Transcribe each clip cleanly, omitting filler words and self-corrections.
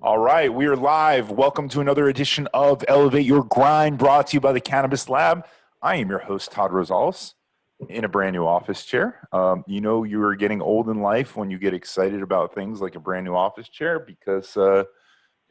All right, we are live. Welcome to another edition of Elevate Your Grind, brought to you by the Cannabis Lab. I am your host, Todd Rosales, in a brand new office chair. You are getting old in life when you get excited about things like a brand new office chair because,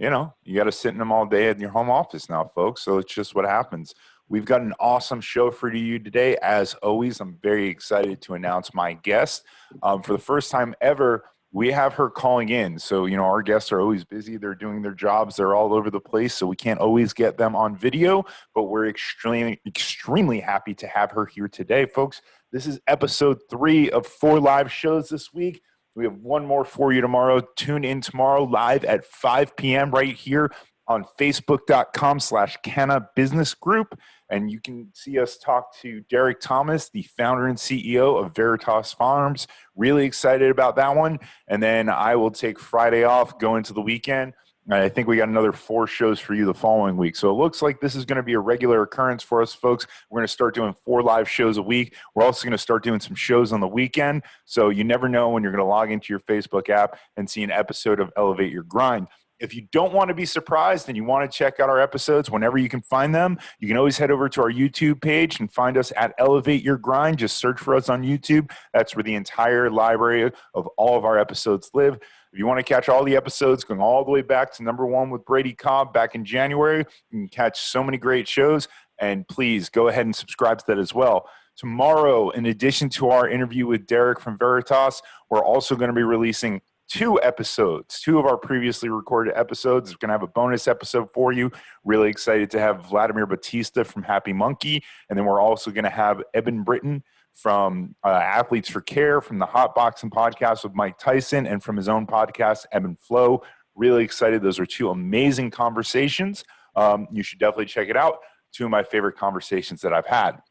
you got to sit in them all day in your home office now, folks. So it's just what happens. We've got an awesome show for you today. As always, I'm very excited to announce my guest. For the first time ever, we have her calling in. So, our guests are always busy. They're doing their jobs. They're all over the place. So we can't always get them on video, but we're extremely happy to have her here today, folks. This is episode 3 of 4 live shows this week. We have one more for you tomorrow. Tune in tomorrow live at 5 p.m. right here on facebook.com/Canna Business Group. And you can see us talk to Derek Thomas, the founder and CEO of Veritas Farms. Really excited about that one. And then I will take Friday off, go into the weekend. I think we got another 4 shows for you the following week. So it looks like this is going to be a regular occurrence for us, folks. We're going to start doing 4 live shows a week. We're also going to start doing some shows on the weekend. So you never know when you're going to log into your Facebook app and see an episode of Elevate Your Grind. If you don't want to be surprised and you want to check out our episodes whenever you can find them, you can always head over to our YouTube page and find us at Elevate Your Grind. Just search for us on YouTube. That's where the entire library of all of our episodes live. If you want to catch all the episodes going all the way back to number 1 with Brady Cobb back in January, you can catch so many great shows. And please go ahead and subscribe to that as well. Tomorrow, in addition to our interview with Derek from Veritas, we're also going to be releasing 2 episodes, 2 of our previously recorded episodes. We're going to have a bonus episode for you. Really excited to have Vladimir Batista from Happy Monkey. And then we're also going to have Eben Britton from Athletes for Care, from the Hot Boxing podcast with Mike Tyson, and from his own podcast, Eben Flow. Really excited. Those are 2 amazing conversations. You should definitely check it out. 2 of my favorite conversations that I've had.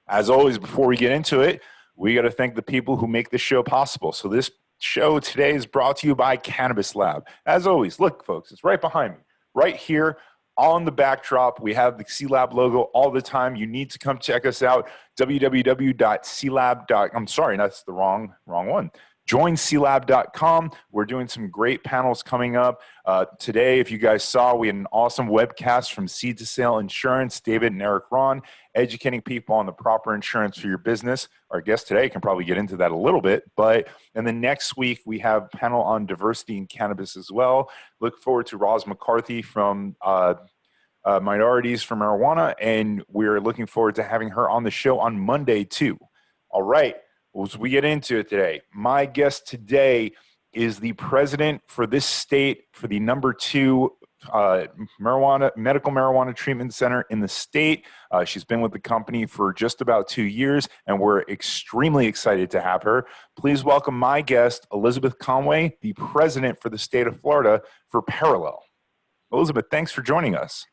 As always, before we get into it, we got to thank the people who make this show possible. So this show today is brought to you by Cannabis Lab. As always, look, folks, it's right behind me, right here on the backdrop. We have the C-Lab logo all the time. You need to come check us out. www.clab.com. I'm sorry, that's the wrong one. JoinClab.com. We're doing some great panels coming up. Today, if you guys saw, we had an awesome webcast from Seed to Sale Insurance, David and Eric Ron, educating people on the proper insurance for your business. Our guest today can probably get into that a little bit. And then next week, we have a panel on diversity in cannabis as well. Look forward to Roz McCarthy from Minorities for Marijuana, and we're looking forward to having her on the show on Monday, too. All right. As we get into it today, my guest today is the president for this state for the number 2 medical marijuana treatment center in the state. She's been with the company for just about 2 years, and we're extremely excited to have her. Please welcome my guest, Elizabeth Conway, the president for the state of Florida for Parallel. Elizabeth, thanks for joining us.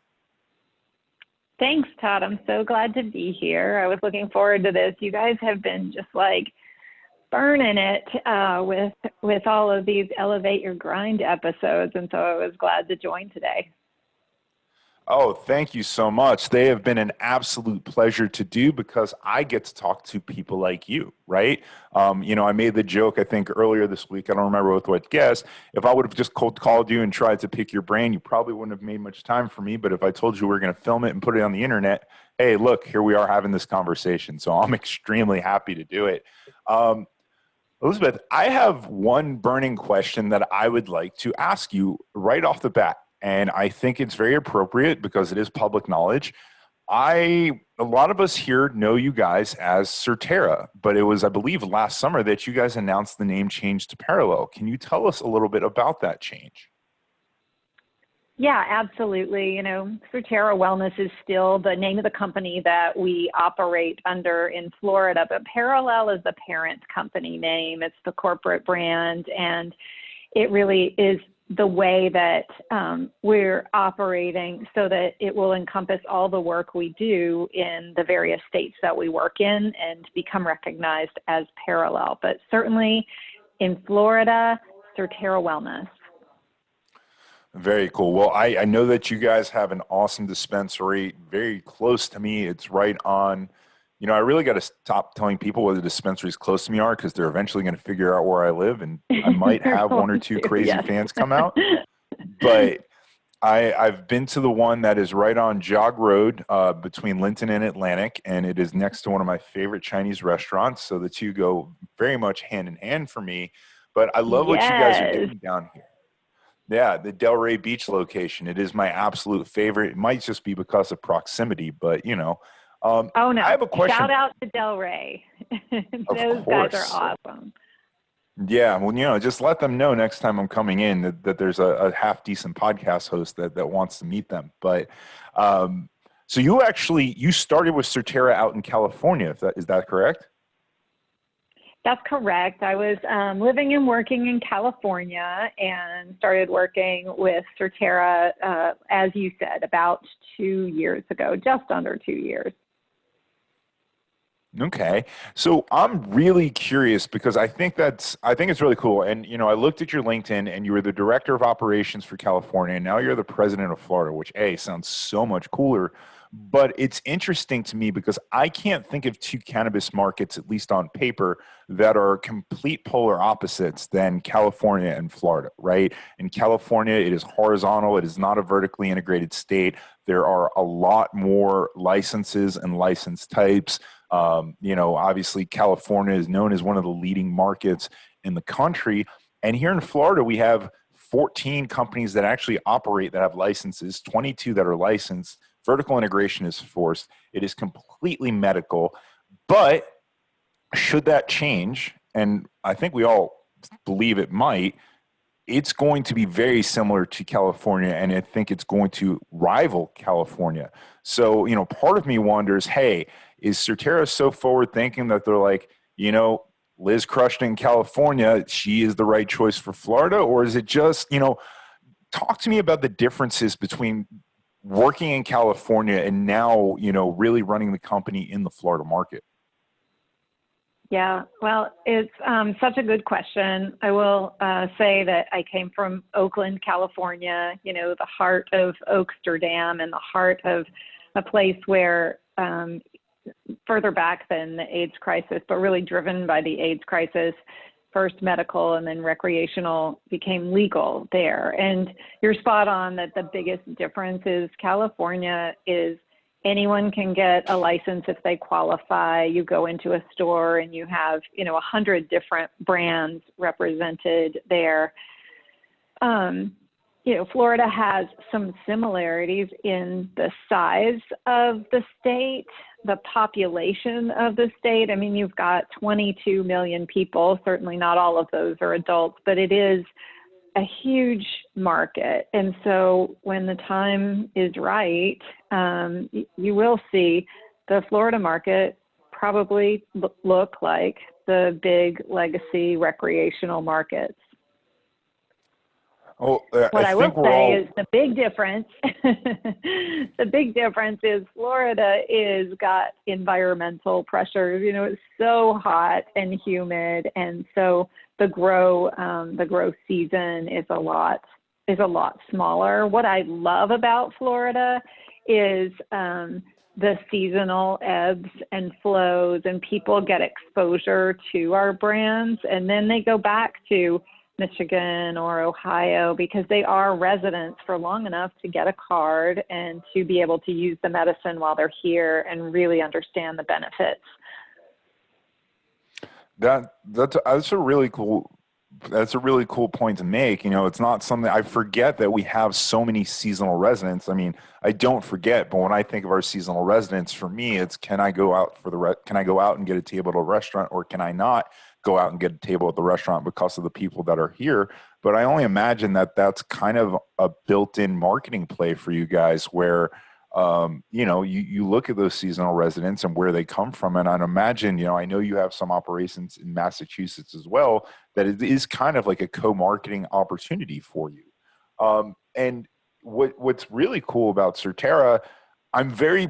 Thanks, Todd. I'm so glad to be here. I was looking forward to this. You guys have been just like burning it with all of these Elevate Your Grind episodes, and so I was glad to join today. Oh, thank you so much. They have been an absolute pleasure to do because I get to talk to people like you, right? I made the joke, I think, earlier this week. I don't remember with what guest. If I would have just cold called you and tried to pick your brain, you probably wouldn't have made much time for me. But if I told you we were going to film it and put it on the internet, hey, look, here we are having this conversation. So I'm extremely happy to do it. Elizabeth, I have one burning question that I would like to ask you right off the bat. And I think it's very appropriate because it is public knowledge. A lot of us here know you guys as Surterra, but it was, I believe, last summer that you guys announced the name change to Parallel. Can you tell us a little bit about that change? Yeah, absolutely. Surterra Wellness is still the name of the company that we operate under in Florida, but Parallel is the parent company name. It's the corporate brand, and it really is the way that we're operating so that it will encompass all the work we do in the various states that we work in and become recognized as Parallel. But certainly in Florida, Surterra Wellness. Very cool. Well, I know that you guys have an awesome dispensary very close to me. It's right on, I really got to stop telling people where the dispensaries close to me are because they're eventually going to figure out where I live, and I might have one or two crazy fans come out. but I've been to the one that is right on Jog Road between Linton and Atlantic, and it is next to one of my favorite Chinese restaurants. So the two go very much hand in hand for me. But I love what you guys are Yes. doing down here. Yeah, the Delray Beach location. It is my absolute favorite. It might just be because of proximity, but Oh I no! have a question. Shout out to Delray. Of Those guys are course. awesome. Yeah, well, just let them know next time I'm coming in that there's a half decent podcast host that wants to meet them. But so you started with Certera out in California. Is that correct? That's correct. I was living and working in California and started working with Certera, as you said, about 2 years ago, just under 2 years. Okay. So I'm really curious because I think it's really cool. And I looked at your LinkedIn and you were the director of operations for California, and now you're the president of Florida, which sounds so much cooler. But it's interesting to me because I can't think of two cannabis markets, at least on paper, that are complete polar opposites than California and Florida, right? In California, it is horizontal. It is not a vertically integrated state. There are a lot more licenses and license types. Obviously California is known as one of the leading markets in the country. And here in Florida, we have 14 companies that actually operate that have licenses, 22 that are licensed. Vertical integration is forced. It is completely medical. But should that change, and I think we all believe it might, it's going to be very similar to California, and I think it's going to rival California. So, part of me wonders, hey, is Certera so forward thinking that they're like, Liz crushed in California, she is the right choice for Florida? Or is it just, talk to me about the differences between working in California and now, really running the company in the Florida market? Yeah, well, it's such a good question. I will say that I came from Oakland, California, the heart of Oaksterdam and the heart of a place where further back than the AIDS crisis, but really driven by the AIDS crisis, first medical and then recreational became legal there. And you're spot on that the biggest difference is California is anyone can get a license if they qualify. You go into a store and you have, 100 different brands represented there. Florida has some similarities in the size of the state, the population of the state. I mean, you've got 22 million people. Certainly not all of those are adults, but it is a huge market. And so when the time is right, you will see the Florida market probably look like the big legacy recreational markets. Oh, What I will say is the big difference, the big difference is Florida is got environmental pressures. It's so hot and humid. And so the grow season is a lot smaller. What I love about Florida is the seasonal ebbs and flows, and people get exposure to our brands, and then they go back to Michigan or Ohio because they are residents for long enough to get a card and to be able to use the medicine while they're here and really understand the benefits. That's a really cool point to make. It's not something I forget that we have so many seasonal residents. I mean, I don't forget, but when I think of our seasonal residents, for me, it's can I go out and get a table at a restaurant, or can I not go out and get a table at the restaurant because of the people that are here? But I only imagine that that's kind of a built-in marketing play for you guys where you look at those seasonal residents and where they come from. And I'd imagine, I know you have some operations in Massachusetts as well, that it is kind of like a co-marketing opportunity for you. And what's really cool about Certera, I'm very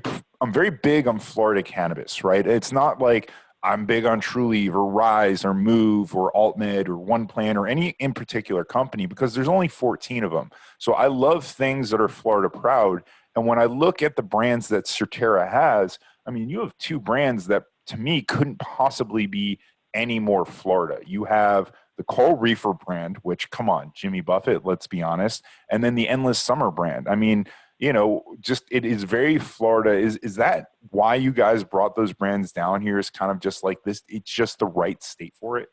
big on Florida cannabis, right? It's not like I'm big on Trulieve or Rise or Move or AltMed or One Plant or any in particular company because there's only 14 of them. So I love things that are Florida proud. And when I look at the brands that Certera has, I mean, you have two brands that to me couldn't possibly be any more Florida. You have the Coral Reefer brand, which, come on, Jimmy Buffett, let's be honest, and then the Endless Summer brand. I mean, you know, just it is very Florida. Is that why you guys brought those brands down here? Is kind of just like this, it's just the right state for it?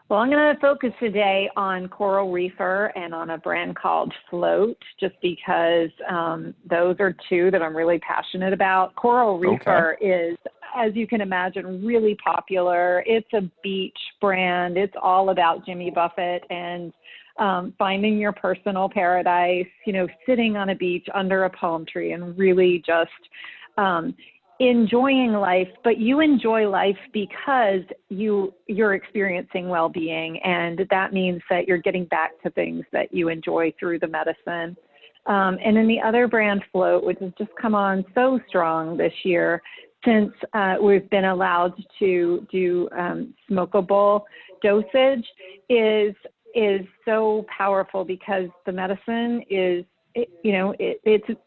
Well, I'm going to focus today on Coral Reefer and on a brand called Float, just because those are two that I'm really passionate about. Coral Reefer is, as you can imagine, really popular. It's a beach brand. It's all about Jimmy Buffett and finding your personal paradise, you know, sitting on a beach under a palm tree and really just enjoying life. But you enjoy life because you're experiencing well-being, and that means that you're getting back to things that you enjoy through the medicine. And then the other brand, Float, which has just come on so strong this year since we've been allowed to do smokable dosage, is so powerful because the medicine is, it's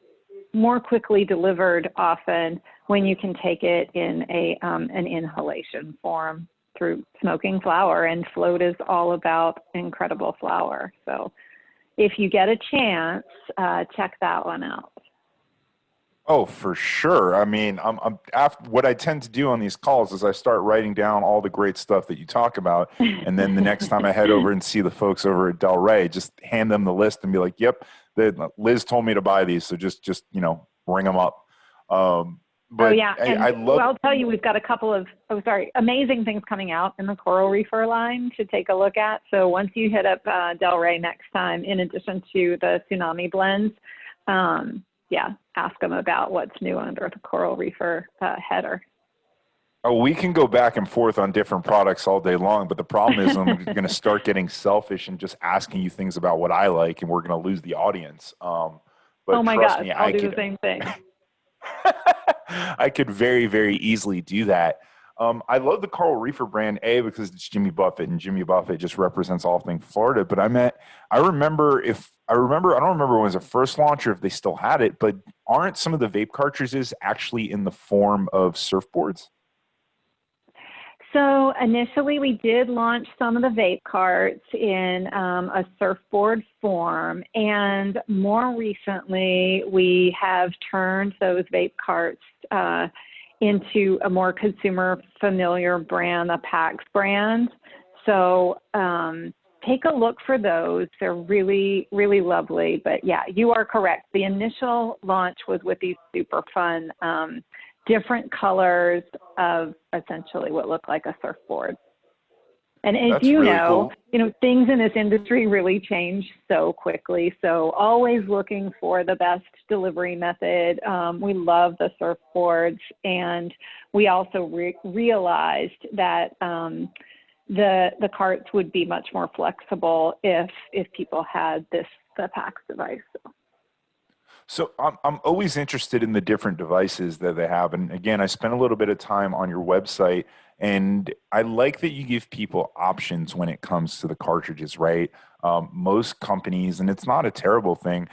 more quickly delivered often when you can take it in an inhalation form through smoking flower, and Float is all about incredible flower. So if you get a chance, check that one out. Oh, for sure. I mean, what I tend to do on these calls is I start writing down all the great stuff that you talk about, and then the next time I head over and see the folks over at Del Rey, just hand them the list and be like, "Yep, Liz told me to buy these, so just ring them up." But yeah, I love. I'll tell you, we've got a couple of amazing things coming out in the Coral Reefer line to take a look at. So once you hit up Del Rey next time, in addition to the Tsunami blends, ask them about what's new under the Coral Reefer header. Oh, we can go back and forth on different products all day long, but the problem is I'm going to start getting selfish and just asking you things about what I like, and we're going to lose the audience. But oh my trust gosh, me, I'll do the same thing. I could very, very easily do that. I love the Coral Reefer brand, because it's Jimmy Buffett, and Jimmy Buffett just represents all things Florida. But I don't remember when it was a first launch or if they still had it, but aren't some of the vape cartridges actually in the form of surfboards? So initially we did launch some of the vape carts in a surfboard form, and more recently we have turned those vape carts into a more consumer familiar brand, the PAX brand. So take a look for those. They're really, really lovely. But yeah, you are correct. The initial launch was with these super fun different colors of essentially what looked like a surfboard. And as That's really cool. Things in this industry really change so quickly. So always looking for the best delivery method. We love the surfboards, and we also realized that the carts would be much more flexible if people had the PAX device. So I'm always interested in the different devices that they have. And again, I spent a little bit of time on your website, and I like that you give people options when it comes to the cartridges, right? Most companies, and it's not a terrible thing,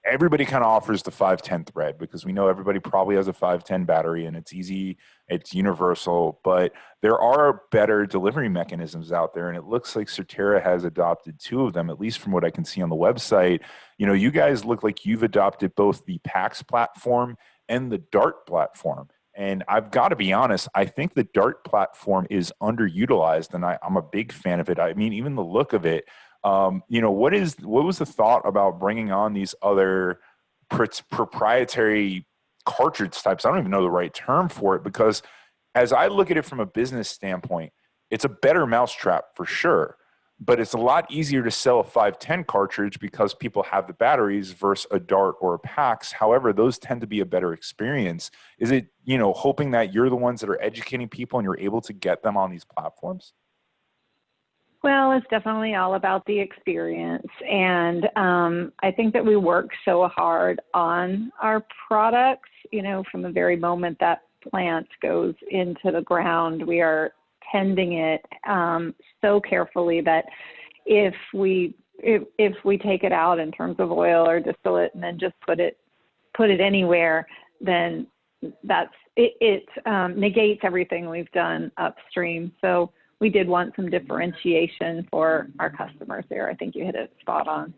everybody kind of offers the 510 thread because we know everybody probably has a 510 battery and it's easy, it's universal, but there are better delivery mechanisms out there. And it looks like Surterra has adopted two of them, at least from what I can see on the website. You guys look like you've adopted both the PAX platform and the DART platform. And I've got to be honest, I think the DART platform is underutilized, and I'm a big fan of it. I mean, even the look of it. What was the thought about bringing on these other proprietary cartridge types? I don't even know the right term for it, because as I look at it from a business standpoint, it's a better mousetrap for sure, but it's a lot easier to sell a 510 cartridge because people have the batteries versus a DART or a PAX. However, those tend to be a better experience. Is it, hoping that you're the ones that are educating people and you're able to get them on these platforms? Well, it's definitely all about the experience. And I think that we work so hard on our products, from the very moment that plant goes into the ground, we are tending it so carefully that if we take it out in terms of oil or distillate and then just put it anywhere, then it negates everything we've done upstream. So we did want some differentiation for our customers there. I think you hit it spot on.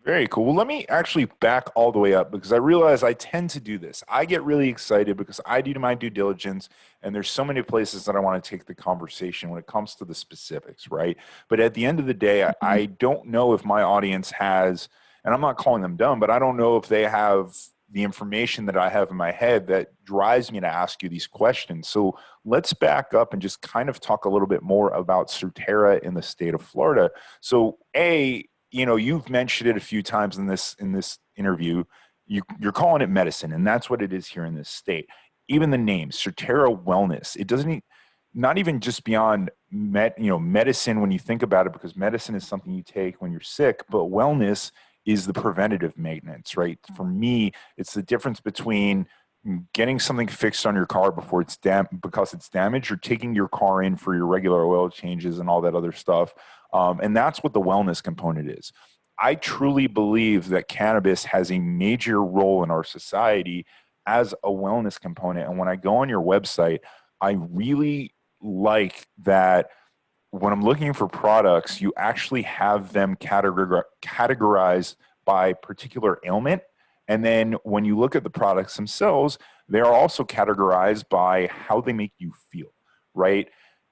Very cool. Well, let me actually back all the way up because I realize I tend to do this. I get really excited because I do my due diligence, and there's so many places that I want to take the conversation when it comes to the specifics, right? But at the end of the day, I don't know if my audience has, and I'm not calling them dumb, but I don't know if they have the information that I have in my head that drives me to ask you these questions. So let's back up and just kind of talk a little bit more about Surterra in the state of Florida. So you've mentioned it a few times in this interview. You're calling it medicine, and that's what it is here in this state. Even the name, Surterra Wellness, it doesn't not even just beyond medicine when you think about it, because medicine is something you take when you're sick, but wellness is the preventative maintenance, right? For me, it's the difference between getting something fixed on your car before it's because it's damaged, or taking your car in for your regular oil changes and all that other stuff. And that's what the wellness component is. I truly believe that cannabis has a major role in our society as a wellness component. And when I go on your website, I really like that when I'm looking for products, you actually have them categorized by particular ailment. And then when you look at the products themselves, they are also categorized by how they make you feel, right?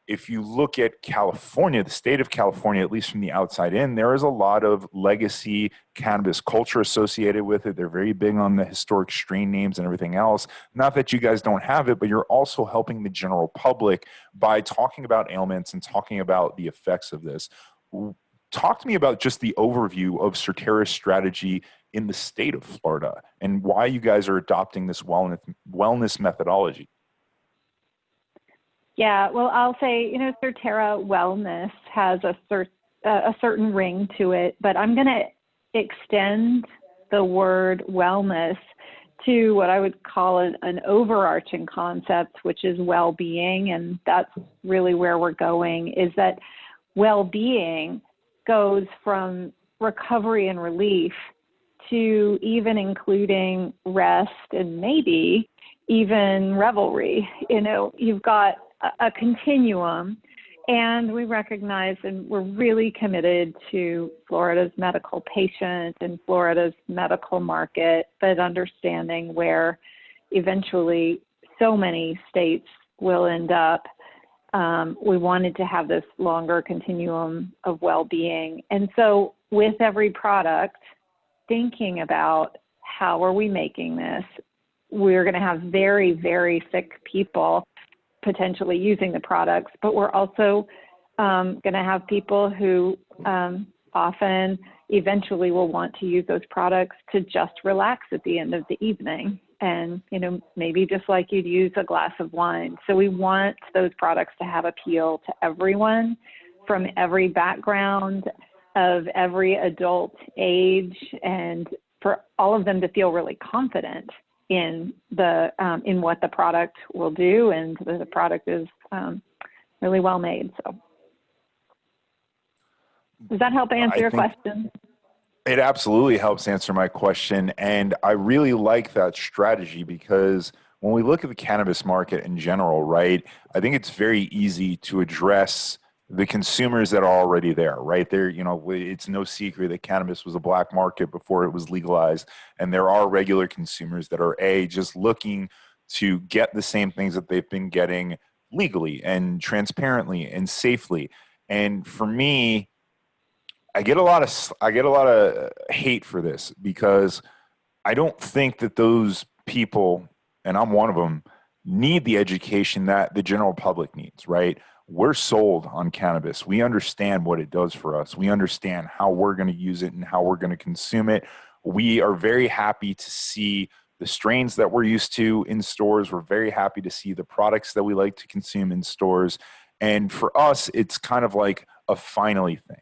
If you look at California, the state of California, at least from the outside in, there is a lot of legacy cannabis culture associated with it. They're very big on the historic strain names and everything else. Not that you guys don't have it, but you're also helping the general public by talking about ailments and talking about the effects of this. Talk to me about just the overview of Surterra's strategy in the state of Florida and why you guys are adopting this wellness methodology. Yeah, well, I'll say, Surterra Wellness has a certain ring to it, but I'm going to extend the word wellness to what I would call an overarching concept, which is well-being, and that's really where we're going, is that well-being goes from recovery and relief to even including rest and maybe even revelry. You've got a continuum, and we recognize and we're really committed to Florida's medical patient and Florida's medical market, but understanding where eventually so many states will end up. We wanted to have this longer continuum of well-being. And so with every product, thinking about how are we making this, we're going to have very, very sick people potentially using the products, but we're also going to have people who often eventually will want to use those products to just relax at the end of the evening. And, maybe just like you'd use a glass of wine. So we want those products to have appeal to everyone from every background, of every adult age, and for all of them to feel really confident in what the product will do, and the product is really well made. So does that help answer your question? It absolutely helps answer my question. And I really like that strategy because when we look at the cannabis market in general, right, I think it's very easy to address the consumers that are already there, right? There, it's no secret that cannabis was a black market before it was legalized. And there are regular consumers that are just looking to get the same things that they've been getting legally and transparently and safely. And for me, I get a lot of hate for this because I don't think that those people, and I'm one of them, need the education that the general public needs, right? We're sold on cannabis. We understand what it does for us. We understand how we're going to use it and how we're going to consume it. We are very happy to see the strains that we're used to in stores. We're very happy to see the products that we like to consume in stores. And for us, it's kind of like a finally thing.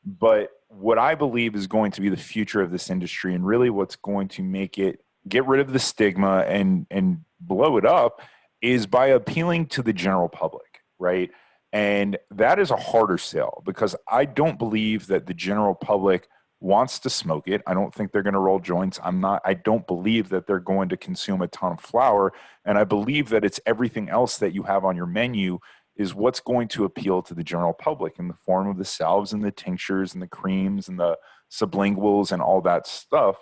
But what I believe is going to be the future of this industry, and really what's going to make it get rid of the stigma and blow it up, is by appealing to the general public, right? And that is a harder sell because I don't believe that the general public wants to smoke it. I don't think they're going to roll joints. I don't believe that they're going to consume a ton of flour. And I believe that it's everything else that you have on your menu is what's going to appeal to the general public in the form of the salves and the tinctures and the creams and the sublinguals and all that stuff.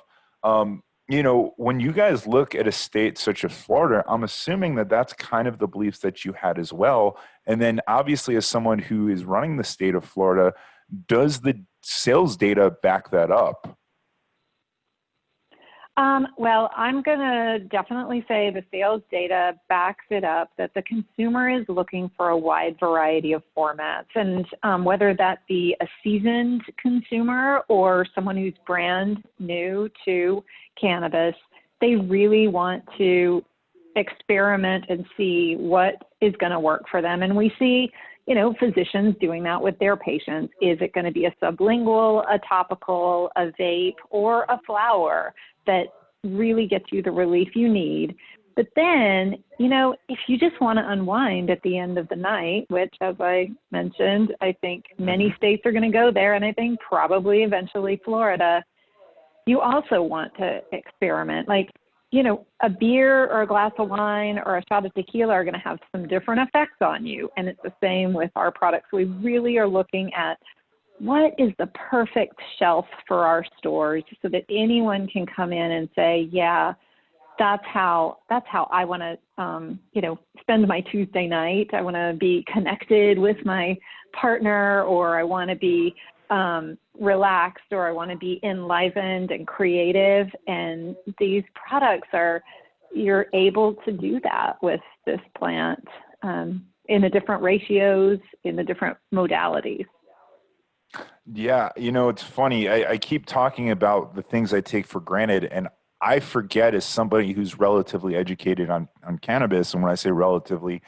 You know, when you guys look at a state such as Florida, I'm assuming that that's kind of the beliefs that you had as well. And then obviously, as someone who is running the state of Florida, does the sales data back that up? Well, I'm going to definitely say the sales data backs it up, that the consumer is looking for a wide variety of formats. And whether that be a seasoned consumer or someone who's brand new to cannabis, they really want to experiment and see what is going to work for them. And we see, you know, physicians doing that with their patients. Is it going to be a sublingual, a topical, a vape, or a flower that really gets you the relief you need? But then, you know, if you just want to unwind at the end of the night, which, as I mentioned, I think many states are going to go there, and I think probably eventually Florida, you also want to experiment. Like, you know, a beer or a glass of wine or a shot of tequila are going to have some different effects on you. And it's the same with our products. We really are looking at what is the perfect shelf for our stores so that anyone can come in and say, yeah, that's how I want to, you know, spend my Tuesday night. I want to be connected with my partner, or I want to be relaxed, or I want to be enlivened and creative. And these products you're able to do that with this plant in the different ratios, in the different modalities. Yeah, you know, it's funny. I keep talking about the things I take for granted, and I forget, as somebody who's relatively educated on cannabis, and when I say relatively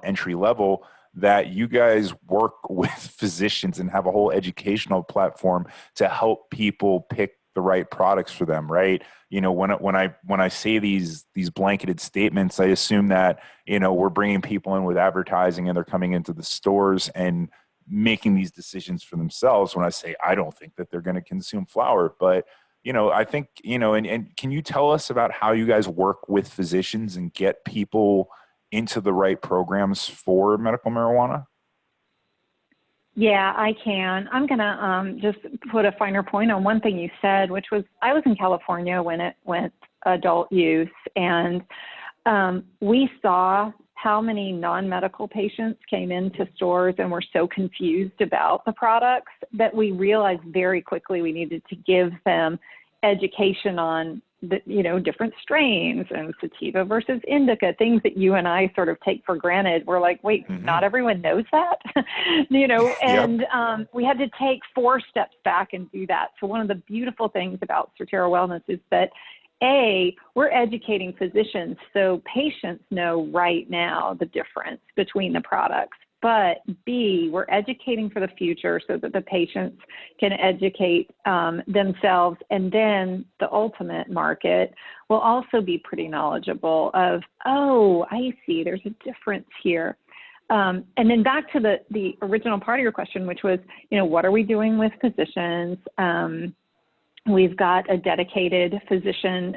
entry level, that you guys work with physicians and have a whole educational platform to help people pick the right products for them, right? You know, when I say these blanketed statements, I assume that, you know, we're bringing people in with advertising and they're coming into the stores and making these decisions for themselves. When I say, I don't think that they're going to consume flower, but, you know, I think, you know, and can you tell us about how you guys work with physicians and get people into the right programs for medical marijuana? Yeah, I can. I'm going to just put a finer point on one thing you said, which was I was in California when it went adult use, and we saw how many non-medical patients came into stores and were so confused about the products that we realized very quickly we needed to give them education on the, you know, different strains and sativa versus indica, things that you and I sort of take for granted. We're like, wait, not everyone knows that, you know, and we had to take 4 steps back and do that. So one of the beautiful things about Surterra Wellness is that we're educating physicians so patients know right now the difference between the products. But B, we're educating for the future so that the patients can educate themselves. And then the ultimate market will also be pretty knowledgeable of, oh, I see, there's a difference here. And then back to the original part of your question, which was, you know, what are we doing with physicians? We've got a dedicated physician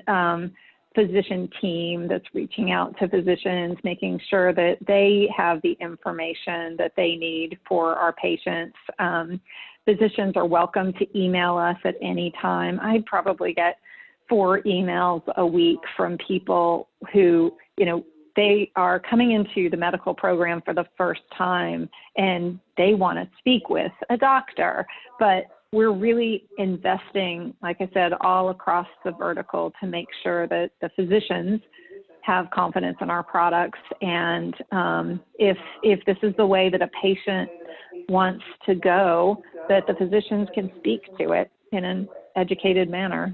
team that's reaching out to physicians, making sure that they have the information that they need for our patients. Physicians are welcome to email us at any time. I probably get 4 emails a week from people who, you know, they are coming into the medical program for the first time and they want to speak with a doctor, but we're really investing, like I said, all across the vertical to make sure that the physicians have confidence in our products. And if this is the way that a patient wants to go, that the physicians can speak to it in an educated manner.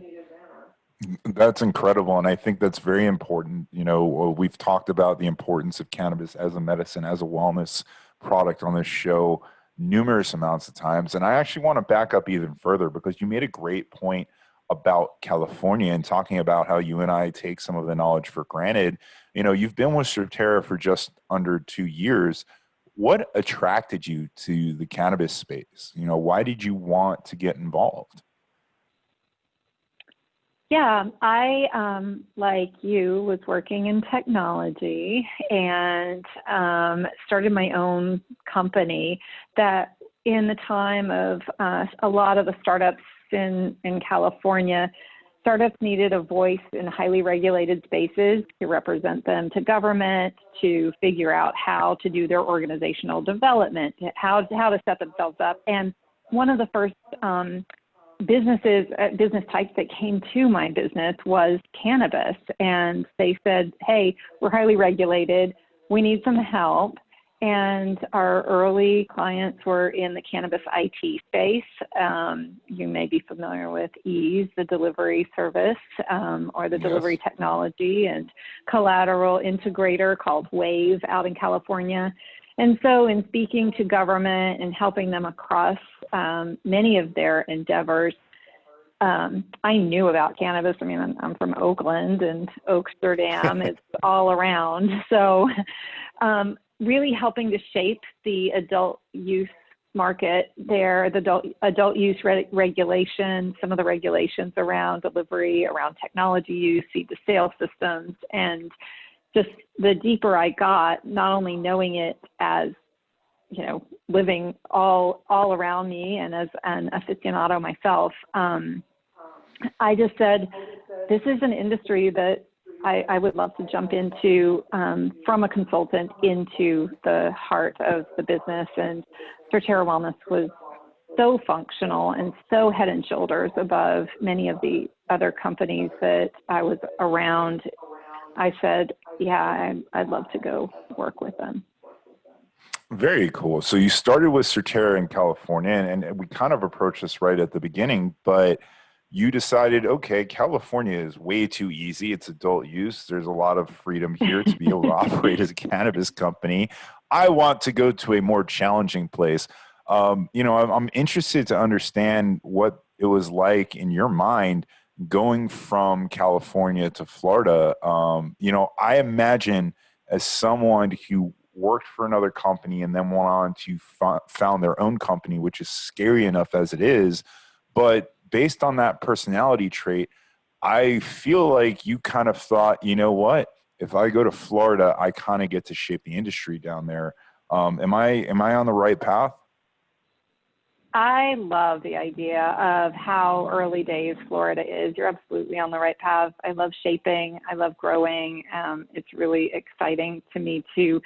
That's incredible. And I think that's very important. You know, we've talked about the importance of cannabis as a medicine, as a wellness product on this show numerous amounts of times. And I actually want to back up even further, because you made a great point about California and talking about how you and I take some of the knowledge for granted. You know, you've been with Surterra for just under 2 years. What attracted you to the cannabis space? You know, why did you want to get involved? Yeah, I, like you, was working in technology and started my own company that in the time of a lot of the startups in California, startups needed a voice in highly regulated spaces to represent them to government, to figure out how to do their organizational development, how to set themselves up. And one of the first business types that came to my business was cannabis. And they said, hey, we're highly regulated. We need some help. And our early clients were in the cannabis IT space. You may be familiar with Eaze, the delivery service, or the delivery technology, and collateral integrator called Wayv out in California. And so in speaking to government and helping them across many of their endeavors, I knew about cannabis. I mean, I'm from Oakland, and Oaksterdam is all around. So really helping to shape the adult use market there, the adult use regulation, some of the regulations around delivery, around technology use, seed to sale systems, and just the deeper I got, not only knowing it as, you know, living all around me and as an aficionado myself, I just said, this is an industry that I would love to jump into from a consultant into the heart of the business. And doTERRA Wellness was so functional and so head and shoulders above many of the other companies that I was around. I said, yeah, I'd love to go work with them. Very cool. So you started with doTERRA in California, and we kind of approached this right at the beginning, but you decided, okay, California is way too easy. It's adult use. There's a lot of freedom here to be able to operate as a cannabis company. I want to go to a more challenging place. You know, I'm interested to understand what it was like in your mind going from California to Florida. You know, I imagine as someone who worked for another company and then went on to found their own company, which is scary enough as it is, but based on that personality trait, I feel like you kind of thought, you know what, if I go to Florida, I kind of get to shape the industry down there. Am I on the right path? I love the idea of how early days Florida is. You're absolutely on the right path. I love shaping. I love growing. It's really exciting to me to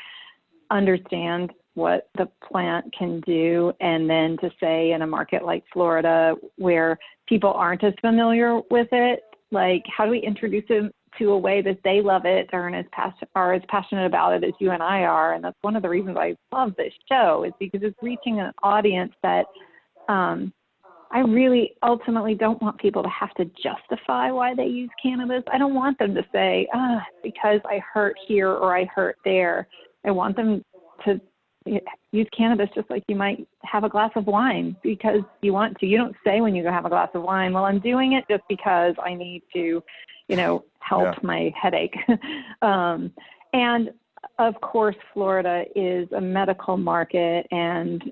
understand what the plant can do, and then to say in a market like Florida where people aren't as familiar with it, like how do we introduce them to a way that they love it or are as passionate about it as you and I are? And that's one of the reasons I love this show, is because it's reaching an audience that I really ultimately don't want people to have to justify why they use cannabis. I don't want them to say, because I hurt here or I hurt there. I want them to use cannabis just like you might have a glass of wine because you want to. You don't say when you go have a glass of wine, well, I'm doing it just because I need to, you know, help my headache. And of course, Florida is a medical market, and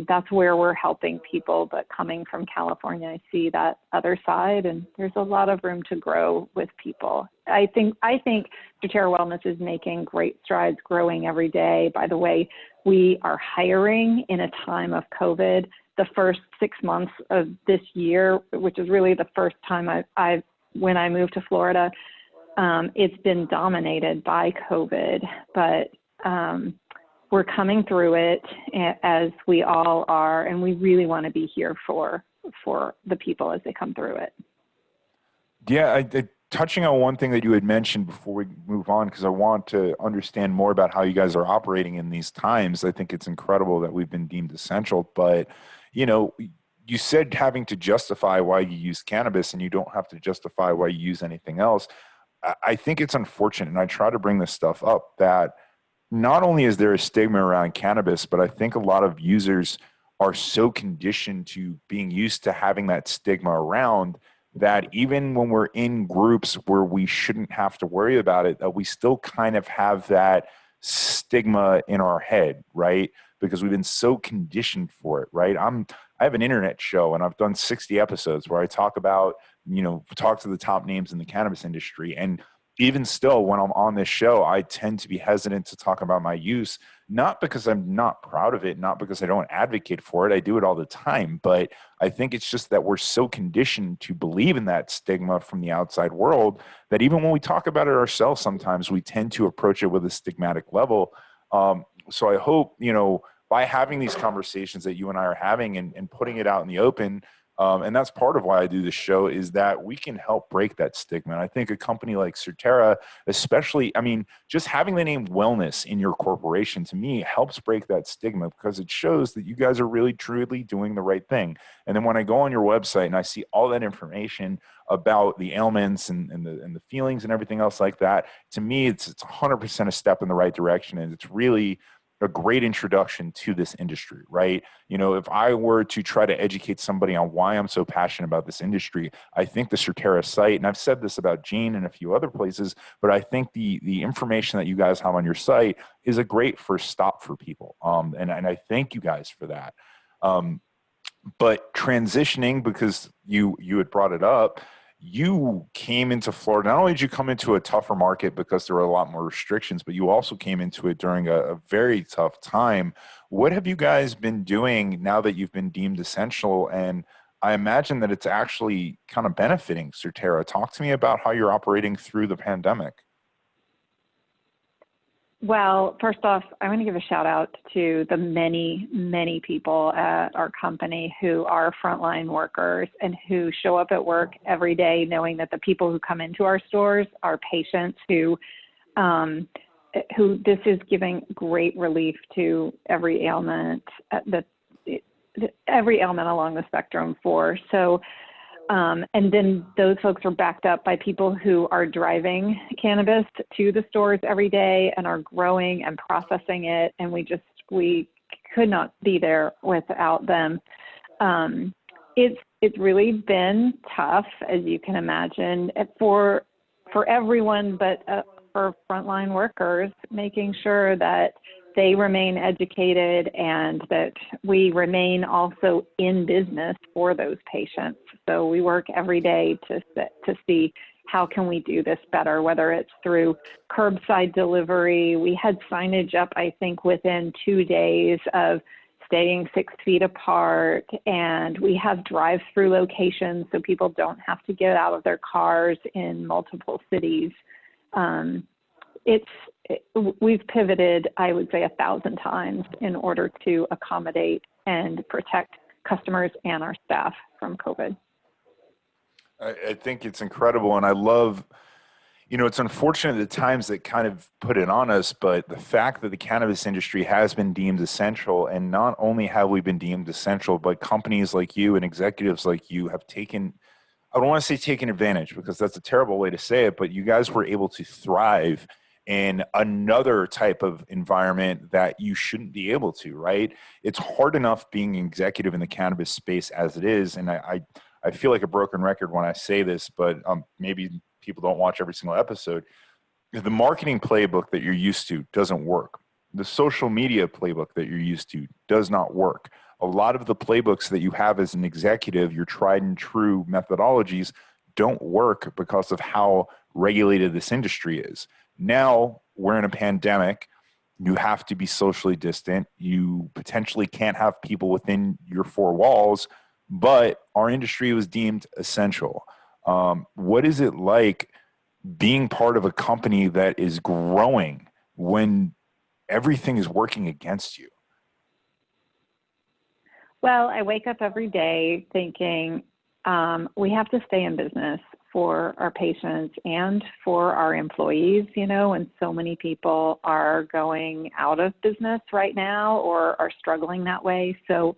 that's where we're helping people. But coming from California, I see that other side, and there's a lot of room to grow with people. I think doTERRA Wellness is making great strides, growing every day. By the way, we are hiring in a time of COVID. The first 6 months of this year, which is really the first time when I moved to Florida, it's been dominated by COVID, but we're coming through it as we all are, and we really want to be here for the people as they come through it. Yeah, touching on one thing that you had mentioned before we move on, because I want to understand more about how you guys are operating in these times. I think it's incredible that we've been deemed essential, but you know, you said having to justify why you use cannabis, and you don't have to justify why you use anything else. I think it's unfortunate, and I try to bring this stuff up, that not only is there a stigma around cannabis, but I think a lot of users are so conditioned to being used to having that stigma around that even when we're in groups where we shouldn't have to worry about it, that we still kind of have that stigma in our head, right? Because we've been so conditioned for it, right? I have an internet show and I've done 60 episodes where I talk about, talk to the top names in the cannabis industry. And even still, when I'm on this show, I tend to be hesitant to talk about my use, not because I'm not proud of it, not because I don't advocate for it. I do it all the time. But I think it's just that we're so conditioned to believe in that stigma from the outside world that even when we talk about it ourselves, sometimes we tend to approach it with a stigmatic level. So I hope, by having these conversations that you and I are having and putting it out in the open, and that's part of why I do this show, is that we can help break that stigma. And I think a company like Surterra, especially, just having the name wellness in your corporation, to me, helps break that stigma because it shows that you guys are really, truly doing the right thing. And then when I go on your website and I see all that information about the ailments and the feelings and everything else like that, to me, it's 100% a step in the right direction. And it's really a great introduction to this industry, right? If I were to try to educate somebody on why I'm so passionate about this industry, I think the Surterra site, and I've said this about Gene and a few other places, but I think the information that you guys have on your site is a great first stop for people. And I thank you guys for that. But transitioning, because you had brought it up, you came into Florida. Not only did you come into a tougher market because there were a lot more restrictions, but you also came into it during a very tough time. What have you guys been doing now that you've been deemed essential? And I imagine that it's actually kind of benefiting Surterra. Talk to me about how you're operating through the pandemic. Well, first off, I want to give a shout out to the many, many people at our company who are frontline workers and who show up at work every day knowing that the people who come into our stores are patients who this is giving great relief to every ailment every ailment along the spectrum for. So and then those folks are backed up by people who are driving cannabis to the stores every day and are growing and processing it. And we could not be there without them. It's really been tough, as you can imagine, for everyone, but for frontline workers, making sure that they remain educated and that we remain also in business for those patients. So we work every day to see how can we do this better, whether it's through curbside delivery. We had signage up, I think, within 2 days of staying 6 feet apart, and we have drive-through locations so people don't have to get out of their cars in multiple cities. We've pivoted, I would say, 1,000 times in order to accommodate and protect customers and our staff from COVID. I think it's incredible. And I love, it's unfortunate the times that kind of put it on us, but the fact that the cannabis industry has been deemed essential, and not only have we been deemed essential, but companies like you and executives like you have taken, I don't want to say taken advantage because that's a terrible way to say it, but you guys were able to thrive in another type of environment that you shouldn't be able to, right? It's hard enough being an executive in the cannabis space as it is. And I feel like a broken record when I say this, but maybe people don't watch every single episode. The marketing playbook that you're used to doesn't work. The social media playbook that you're used to does not work. A lot of the playbooks that you have as an executive, your tried and true methodologies, don't work because of how regulated this industry is. Now we're in a pandemic. You have to be socially distant. You potentially can't have people within your 4 walls, but our industry was deemed essential. What is it like being part of a company that is growing when everything is working against you? Well, I wake up every day thinking we have to stay in business for our patients and for our employees, and so many people are going out of business right now or are struggling that way. So,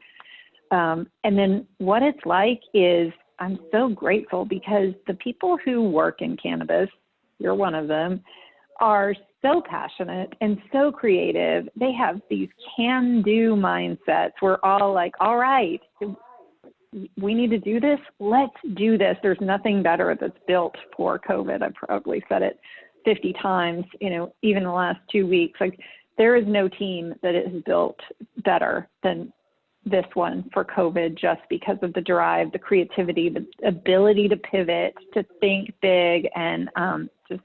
and then what it's like is I'm so grateful because the people who work in cannabis, you're one of them, are so passionate and so creative. They have these can-do mindsets. We're all like, all right, we need to do this. Let's do this. There's nothing better that's built for COVID. I probably said it 50 times, even the last 2 weeks. Like, there is no team that has built better than this one for COVID, just because of the drive, the creativity, the ability to pivot, to think big, and just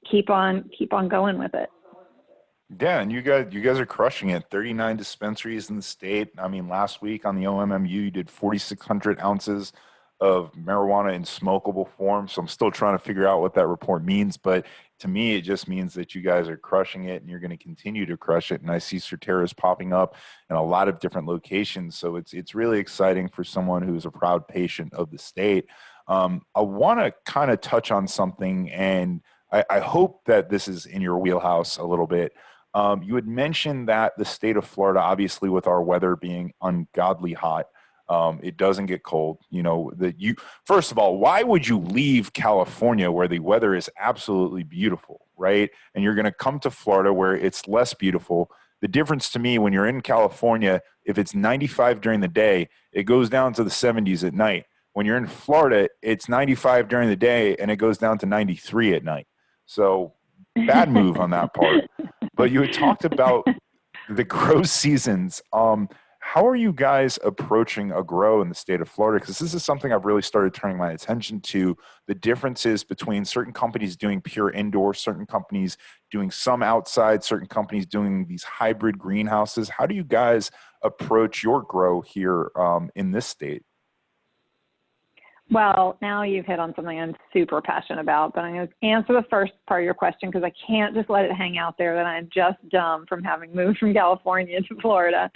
keep on going with it. Yeah, and you guys are crushing it. 39 dispensaries in the state. I mean, last week on the OMMU, you did 4,600 ounces of marijuana in smokable form. So I'm still trying to figure out what that report means. But to me, it just means that you guys are crushing it, and you're going to continue to crush it. And I see Certeras popping up in a lot of different locations. So it's really exciting for someone who's a proud patient of the state. I want to kind of touch on something, and I hope that this is in your wheelhouse a little bit. You had mentioned that the state of Florida, obviously with our weather being ungodly hot, it doesn't get cold. First of all, why would you leave California where the weather is absolutely beautiful, right? And you're going to come to Florida where it's less beautiful. The difference to me, when you're in California, if it's 95 during the day, it goes down to the 70s at night. When you're in Florida, it's 95 during the day and it goes down to 93 at night. So bad move on that part. But you had talked about the grow seasons. How are you guys approaching a grow in the state of Florida? Because this is something I've really started turning my attention to, the differences between certain companies doing pure indoor, certain companies doing some outside, certain companies doing these hybrid greenhouses. How do you guys approach your grow here in this state? Well, now you've hit on something I'm super passionate about, but I'm going to answer the first part of your question because I can't just let it hang out there that I'm just dumb from having moved from California to Florida.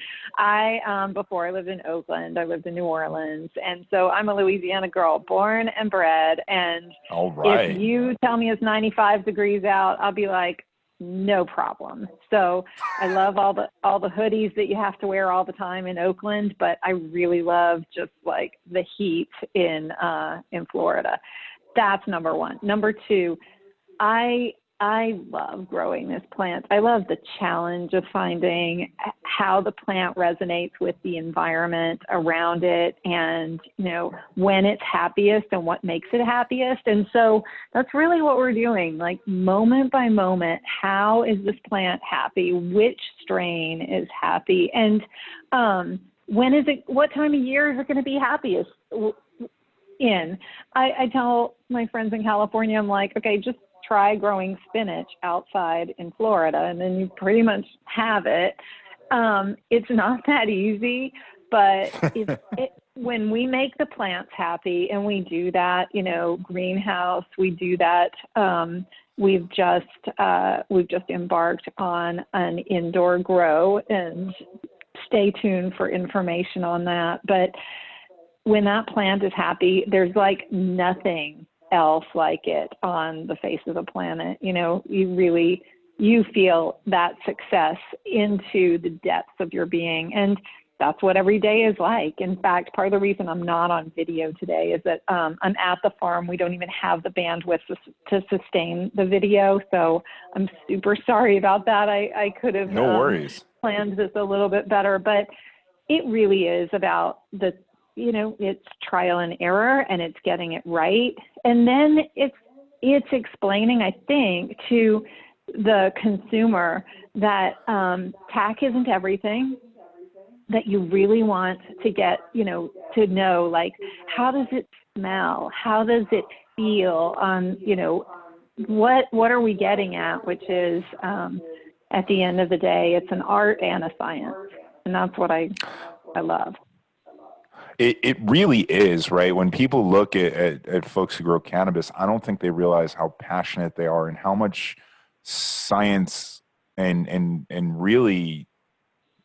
Before I lived in Oakland, I lived in New Orleans. And so I'm a Louisiana girl, born and bred. And all right, if you tell me it's 95 degrees out, I'll be like, no problem. So I love all the hoodies that you have to wear all the time in Oakland, but I really love just like the heat in Florida. That's number one. Number two, I love growing this plant. I love the challenge of finding how the plant resonates with the environment around it, and, when it's happiest and what makes it happiest. And so that's really what we're doing, like moment by moment. How is this plant happy? Which strain is happy? And what time of year is it going to be happiest in? I tell my friends in California, I'm like, okay, just try growing spinach outside in Florida, and then you pretty much have it. It's not that easy, but when we make the plants happy, and we do that, greenhouse, we do that. We've just embarked on an indoor grow, and stay tuned for information on that. But when that plant is happy, there's like nothing else like it on the face of the planet. You feel that success into the depths of your being. And that's what every day is like. In fact, part of the reason I'm not on video today is that I'm at the farm. We don't even have the bandwidth to sustain the video. So I'm super sorry about that. I could have no worries. Planned this a little bit better, but it really is about it's trial and error, and it's getting it right. And then it's explaining, I think, to the consumer that TAC isn't everything, that you really want to get, to know, like, how does it smell? How does it feel? What are we getting at? Which is, at the end of the day, it's an art and a science. And that's what I love. It really is, right? When people look at folks who grow cannabis, I don't think they realize how passionate they are and how much science and really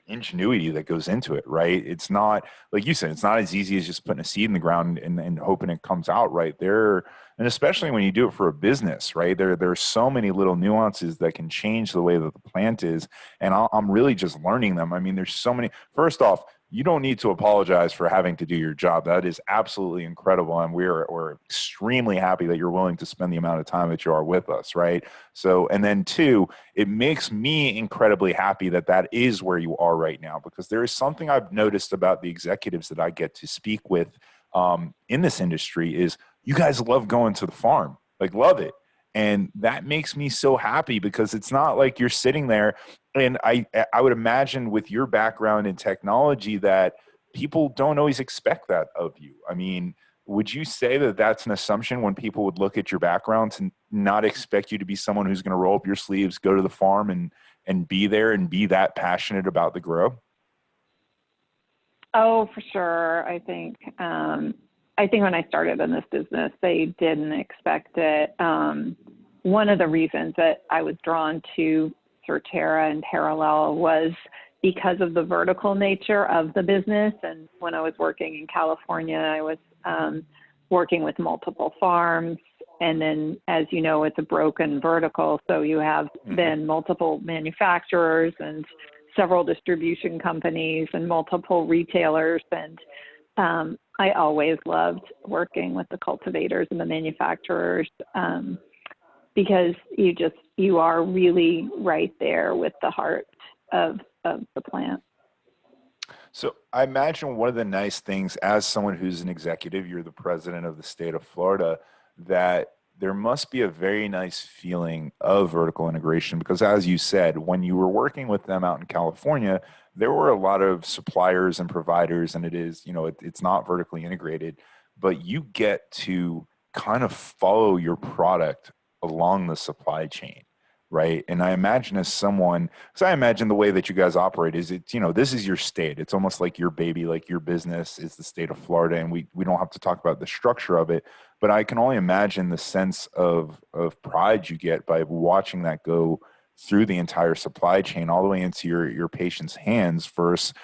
ingenuity that goes into it, right? It's not, like you said, it's not as easy as just putting a seed in the ground and hoping it comes out right there. And especially when you do it for a business, right? There are so many little nuances that can change the way that the plant is. And I'm really just learning them. I mean, there's so many. First off, you don't need to apologize for having to do your job. That is absolutely incredible. And we're extremely happy that you're willing to spend the amount of time that you are with us, right? So, and then two, it makes me incredibly happy that is where you are right now, because there is something I've noticed about the executives that I get to speak with in this industry is you guys love going to the farm, like love it. And that makes me so happy because it's not like you're sitting there. And I would imagine with your background in technology that people don't always expect that of you. I mean, would you say that that's an assumption when people would look at your background to not expect you to be someone who's going to roll up your sleeves, go to the farm and be there and be that passionate about the grow? Oh, for sure. I think when I started in this business, they didn't expect it. One of the reasons that I was drawn to Surterra and Parallel was because of the vertical nature of the business. And when I was working in California, I was working with multiple farms. And then, as you know, it's a broken vertical. So you have then multiple manufacturers and several distribution companies and multiple retailers. And I always loved working with the cultivators and the manufacturers because you are really right there with the heart of the plant. So I imagine one of the nice things as someone who's an executive, you're the president of the state of Florida, that there must be a very nice feeling of vertical integration because as you said, when you were working with them out in California, there were a lot of suppliers and providers and it is, it's not vertically integrated, but you get to kind of follow your product along the supply chain. Right. And I imagine as someone, because I imagine the way that you guys operate is it's, this is your state. It's almost like your baby, like your business is the state of Florida. And we don't have to talk about the structure of it, but I can only imagine the sense of pride you get by watching that go through the entire supply chain all the way into your patient's hands versus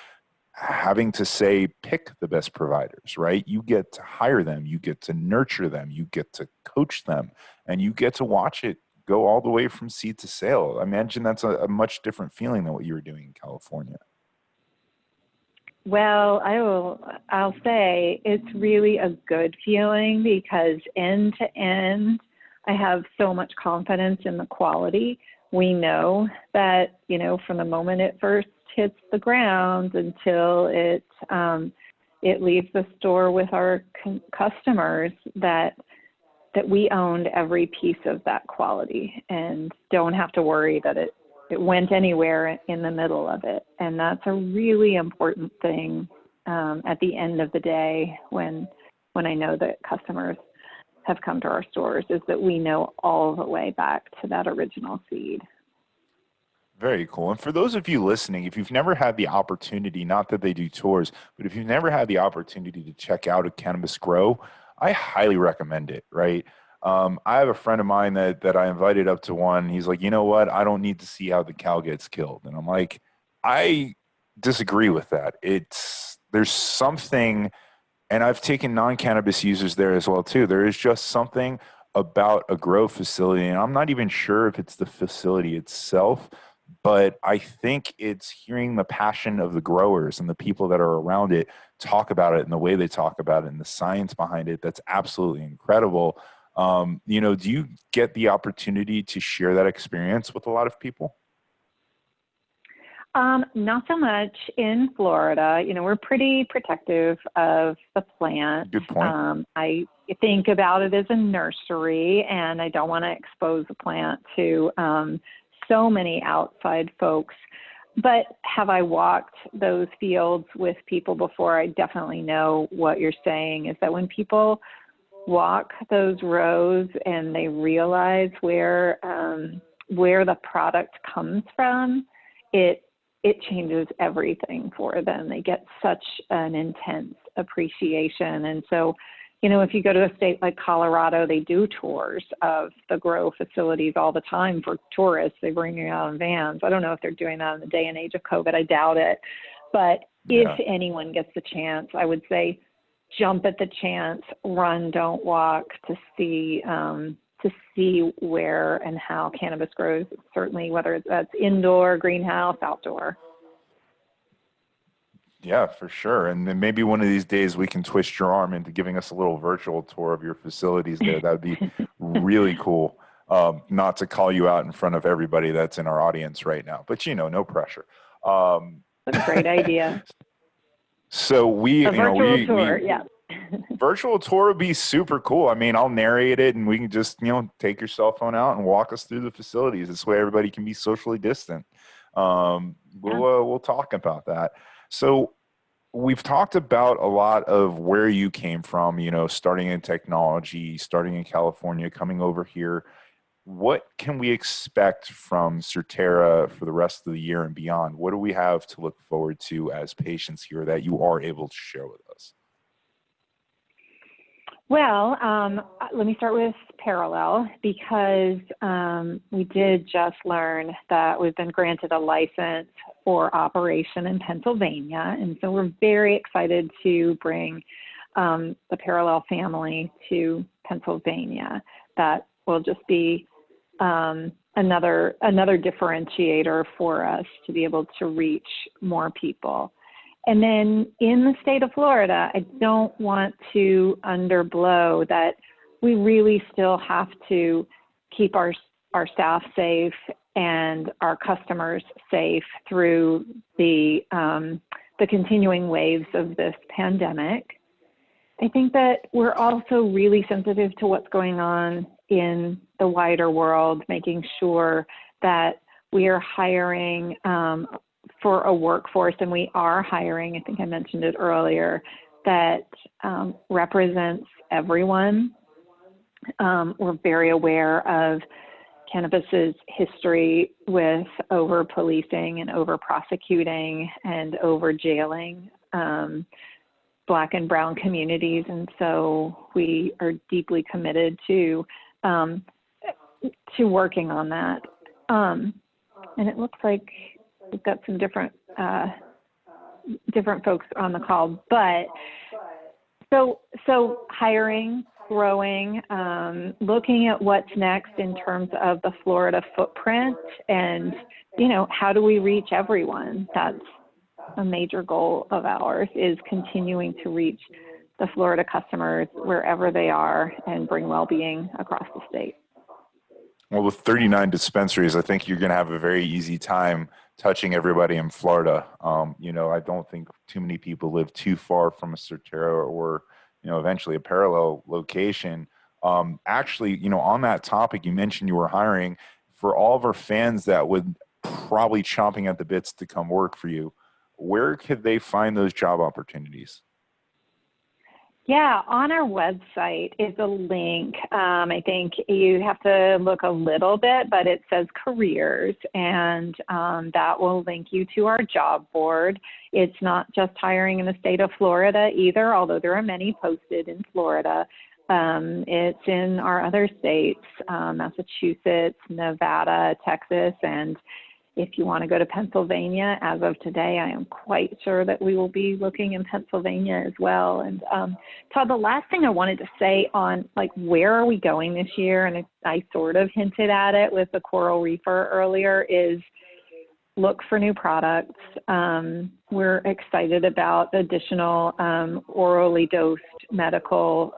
having to say, pick the best providers, right? You get to hire them, you get to nurture them, you get to coach them, and you get to watch it go all the way from seed to sale. I imagine that's a much different feeling than what you were doing in California. Well, I'll say it's really a good feeling because end to end, I have so much confidence in the quality. We know that, from the moment it first hits the ground until it leaves the store with our customers, that we owned every piece of that quality and don't have to worry that it went anywhere in the middle of it. And that's a really important thing at the end of the day when I know that customers have come to our stores is that we know all the way back to that original seed. Very cool. And for those of you listening, if you've never had the opportunity, not that they do tours, but if you've never had the opportunity to check out a cannabis grow, I highly recommend it, right? I have a friend of mine that I invited up to one. He's like, you know what? I don't need to see how the cow gets killed. And I'm like, I disagree with that. There's something, and I've taken non-cannabis users there as well too. There is just something about a grow facility, and I'm not even sure if it's the facility itself, but I think it's hearing the passion of the growers and the people that are around it talk about it and the way they talk about it and the science behind it. That's absolutely incredible. Do you get the opportunity to share that experience with a lot of people? Not so much in Florida. We're pretty protective of the plant. Good point. I think about it as a nursery, and I don't want to expose the plant to so many outside folks. But have I walked those fields with people before? I definitely know what you're saying is that when people walk those rows and they realize where the product comes from, it changes everything for them. They get such an intense appreciation. And so, if you go to a state like Colorado, they do tours of the grow facilities all the time for tourists. They bring you out in vans. I don't know if they're doing that in the day and age of COVID. I doubt it. But if anyone gets the chance, I would say jump at the chance, run, don't walk, to see where and how cannabis grows, certainly whether that's indoor, greenhouse, outdoor. Yeah, for sure. And then maybe one of these days we can twist your arm into giving us a little virtual tour of your facilities there. That would be really cool. Not to call you out in front of everybody that's in our audience right now, but no pressure. That's a great idea. So a virtual tour, yeah. Virtual tour would be super cool. I mean, I'll narrate it and we can just, take your cell phone out and walk us through the facilities. This way everybody can be socially distant. We'll talk about that. So we've talked about a lot of where you came from, starting in technology, starting in California, coming over here. What can we expect from Surterra for the rest of the year and beyond? What do we have to look forward to as patients here that you are able to share with us? Well, let me start with Parallel, because we did just learn that we've been granted a license for operation in Pennsylvania. And so we're very excited to bring the Parallel family to Pennsylvania. That will just be another differentiator for us to be able to reach more people. And then in the state of Florida, I don't want to underblow that we really still have to keep our staff safe and our customers safe through the continuing waves of this pandemic. I think that we're also really sensitive to what's going on in the wider world, making sure that we are hiring for a workforce, and we are hiring, I think I mentioned it earlier, that represents everyone. We're very aware of cannabis's history with over-policing and over-prosecuting and over-jailing Black and brown communities, and so we are deeply committed to working on that. And it looks like we've got some different folks on the call, but so hiring, growing, looking at what's next in terms of the Florida footprint, and how do we reach everyone? That's a major goal of ours, is continuing to reach the Florida customers wherever they are and bring well-being across the state. Well, with 39 dispensaries, I think you're going to have a very easy time touching everybody in Florida. I don't think too many people live too far from a Surterra or, eventually a Parallel location. Actually, on that topic, you mentioned you were hiring. For all of our fans that would probably chomping at the bits to come work for you, where could they find those job opportunities? Yeah, on our website is a link. I think you have to look a little bit, but it says careers, and that will link you to our job board. It's not just hiring in the state of Florida either, although there are many posted in Florida. It's in our other states, Massachusetts, Nevada, Texas, and if you want to go to Pennsylvania, as of today, I am quite sure that we will be looking in Pennsylvania as well. And Todd, the last thing I wanted to say on where are we going this year, and I sort of hinted at it with the Coral Reefer earlier, is look for new products. We're excited about additional orally dosed medical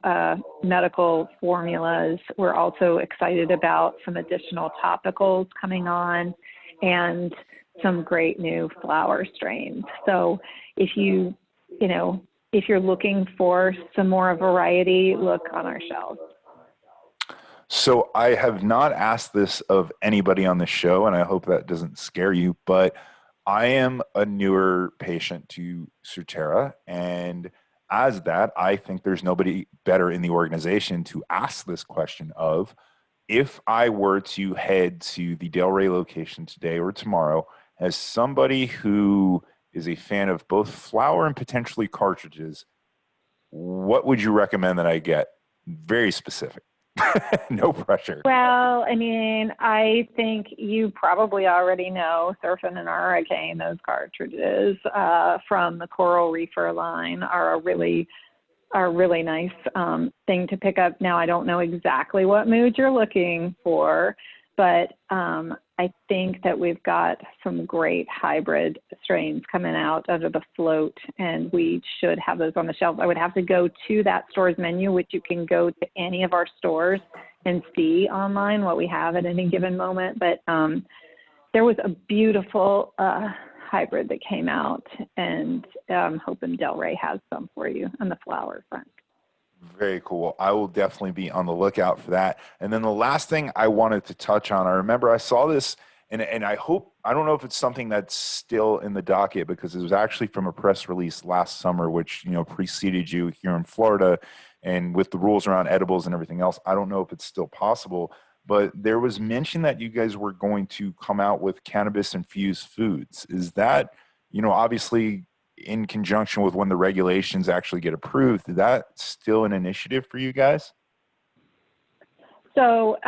formulas. We're also excited about some additional topicals coming on, and some great new flower strains. So if you're looking for some more variety, look on our shelves. So I have not asked this of anybody on the show, and I hope that doesn't scare you, but I am a newer patient to Surterra, and as that, I think there's nobody better in the organization to ask this question of, if I were to head to the Delray location today or tomorrow, as somebody who is a fan of both flower and potentially cartridges, what would you recommend that I get? Very specific. No pressure. Well, I mean, I think you probably already know Surfin' and Hurricane, those cartridges from the Coral Reefer line are a really nice thing to pick up. Now, I don't know exactly what mood you're looking for, but I think that we've got some great hybrid strains coming out under the float, and we should have those on the shelves. I would have to go to that store's menu, which you can go to any of our stores and see online what we have at any given moment. But there was a beautiful hybrid that came out, and I'm hoping Delray has some for you on the flower front. Very cool. I will definitely be on the lookout for that. And then the last thing I wanted to touch on, I remember I saw this, and I hope, I don't know if it's something that's still in the docket, because it was actually from a press release last summer, which, preceded you here in Florida, and with the rules around edibles and everything else, I don't know if it's still possible, but there was mention that you guys were going to come out with cannabis infused foods. Is that, obviously in conjunction with when the regulations actually get approved, is that still an initiative for you guys? So,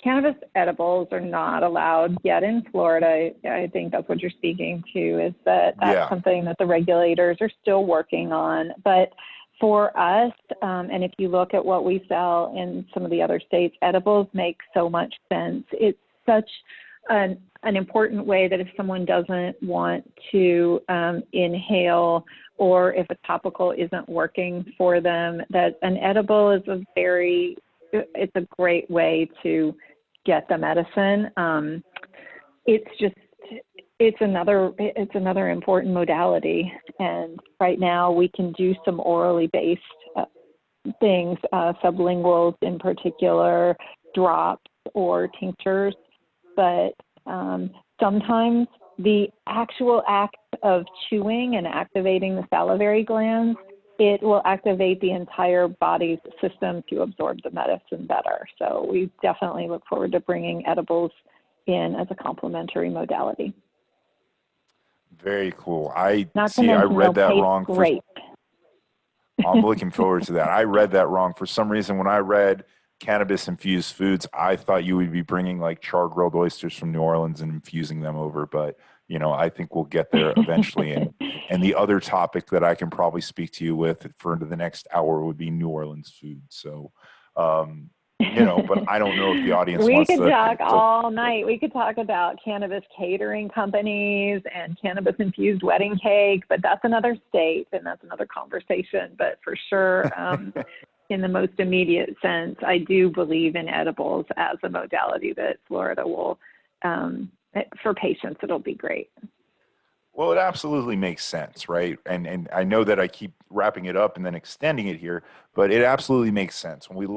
cannabis edibles are not allowed yet in Florida. I think that's what you're speaking to, is that that's something that the regulators are still working on. But for us, and if you look at what we sell in some of the other states, edibles make so much sense. It's such an important way that if someone doesn't want to inhale, or if a topical isn't working for them, that an edible is it's a great way to get the medicine. It's another important modality. And right now we can do some orally based things, sublinguals in particular, drops or tinctures. But sometimes the actual act of chewing and activating the salivary glands, it will activate the entire body's system to absorb the medicine better. So we definitely look forward to bringing edibles in as a complementary modality. Very cool. I read that wrong. Great. I'm looking forward to that. I read that wrong. For some reason, when I read cannabis infused foods, I thought you would be bringing like char grilled oysters from New Orleans and infusing them over, but I think we'll get there eventually. And the other topic that I can probably speak to you with for the next hour would be New Orleans food. So, but I don't know if the audience wants to. We could talk all night. We could talk about cannabis catering companies and cannabis infused wedding cake, but that's another state and that's another conversation. But for sure, in the most immediate sense, I do believe in edibles as a modality that Florida will, for patients, it'll be great. Well, it absolutely makes sense, right? And I know that I keep wrapping it up and then extending it here, but it absolutely makes sense. When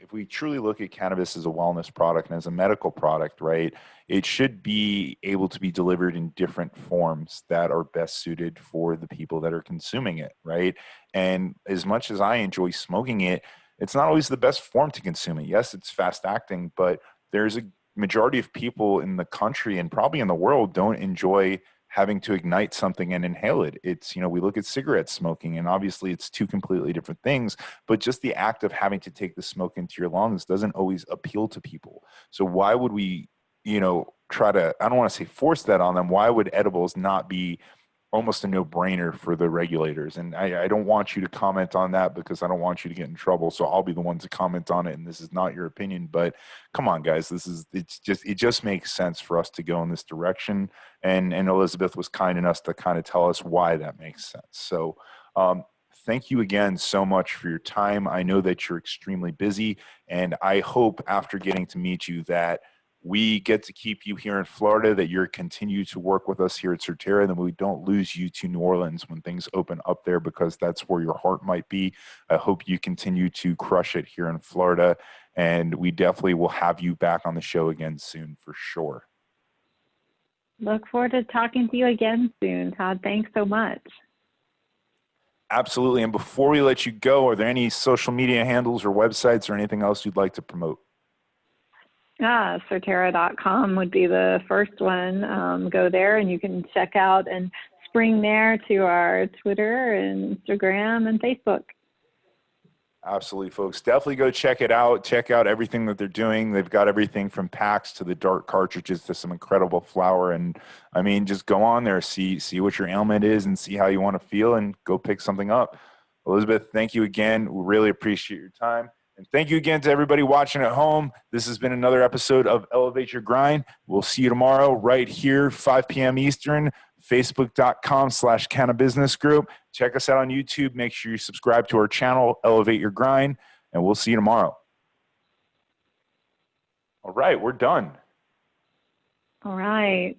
if we truly look at cannabis as a wellness product and as a medical product, right, it should be able to be delivered in different forms that are best suited for the people that are consuming it, right? And as much as I enjoy smoking it, it's not always the best form to consume it. Yes, it's fast acting, but there's a majority of people in the country and probably in the world don't enjoy having to ignite something and inhale it. It's, we look at cigarette smoking, and obviously it's two completely different things, but just the act of having to take the smoke into your lungs doesn't always appeal to people. So why would we, try to, I don't want to say force that on them. Why would edibles not be almost a no-brainer for the regulators? And I don't want you to comment on that because I don't want you to get in trouble. So I'll be the one to comment on it. And this is not your opinion, but come on, guys, it just makes sense for us to go in this direction. And Elizabeth was kind enough to kind of tell us why that makes sense. So thank you again so much for your time. I know that you're extremely busy, and I hope after getting to meet you that we get to keep you here in Florida, that you're continue to work with us here at Surterra, and that we don't lose you to New Orleans when things open up there, because that's where your heart might be. I hope you continue to crush it here in Florida, and we definitely will have you back on the show again soon for sure. Look forward to talking to you again soon, Todd. Thanks so much. Absolutely. And before we let you go, are there any social media handles or websites or anything else you'd like to promote? Surterra.com would be the first one. Go there and you can check out and spring there to our Twitter and Instagram and Facebook. Absolutely, folks. Definitely go check it out. Check out everything that they're doing. They've got everything from packs to the dark cartridges to some incredible flower. And I mean, just go on there, see what your ailment is and see how you want to feel, and go pick something up. Elizabeth, thank you again. We really appreciate your time. And thank you again to everybody watching at home. This has been another episode of Elevate Your Grind. We'll see you tomorrow right here, 5 p.m. Eastern, facebook.com/Cannabis Group. Check us out on YouTube. Make sure you subscribe to our channel, Elevate Your Grind, and we'll see you tomorrow. All right, we're done. All right.